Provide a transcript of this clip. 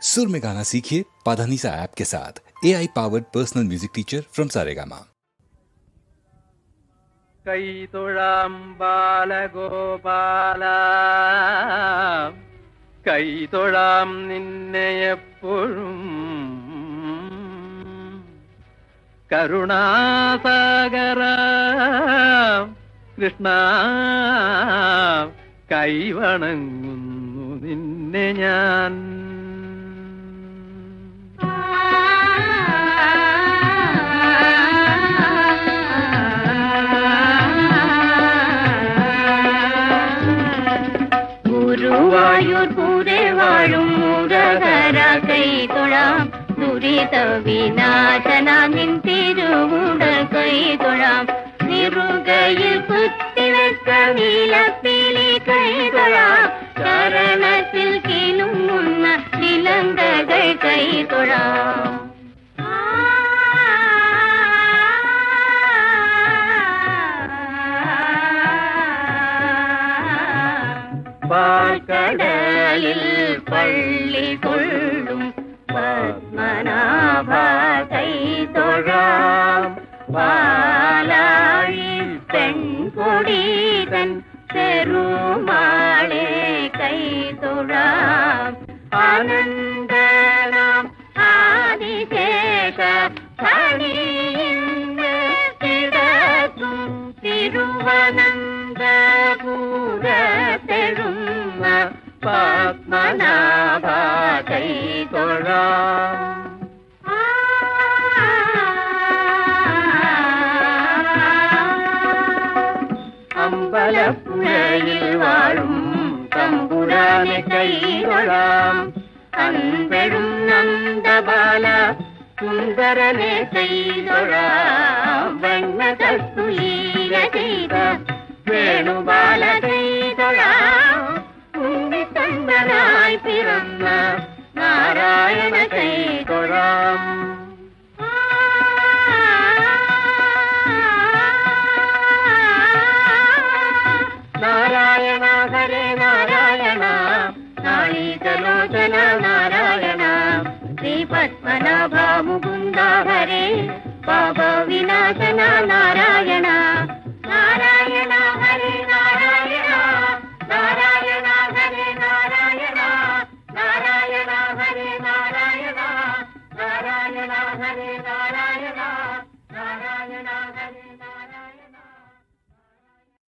सुर में गाना सीखिए पाधानीसा ऐप के साथ। AI powered personal music teacher from Saregama. കൈതൊഴാം ബാലഗോപാല, കൈതൊഴാം നിന്നെ എപ്പോഴും കരുണാസാഗര കൃഷ്ണ, കൈവണങ്ങുന്നു നിന്നെ ഞാൻ. ഗുരുവായൂർ പൂരെ വാഴും മുരഹര കൈതൊഴാം, ദുരിത വിനാശന നിൻ തിരുവുടൽ കൈതൊഴാം, നിറുകയിൽ കുത്തിവെച്ച നീലപ്പിലി കൈതൊഴാം, ചരണത്തിൽ കിലുങ്ങുന്ന നിലങ്കകൾ കൈതൊഴാം. പാൽക്കടലിൽ പള്ളി കൊള്ളും പത്മനാഭ കൈതൊഴാം, പാലാഴി പെൺകൊടിതൻ പെരുമാളെ കൈതൊഴാം, ആനന്ദനാം ആദിശേഷ ധനിയിന്ന് കിടക്കും തിരുവനന്തപുരത്തെഴുന്ന പത്മനാഭ കൈതൊഴാം. അമ്പലപ്പുഴയിൽ വാഴും തമ്പുരാനെ കൈതൊഴാം, അൻപെഴും നന്ദബാല സുന്ദരനെ കൈതൊഴാം, വണ്ണകസ്തുലീല ചെയ്ത വേണുബാല കൈതൊഴാം, ഉണ്ണിത്തണ്ടനായി പിറന്ന നാരായണ കൈതൊഴാം. നാരായണ ഹരേ നാരായണ, നാളീകലോചന നാരായണ, ശ്രീ പത്മനാഭ മുകുന്ദ ഹരേ, പാപ വിനാശന നാരായണ.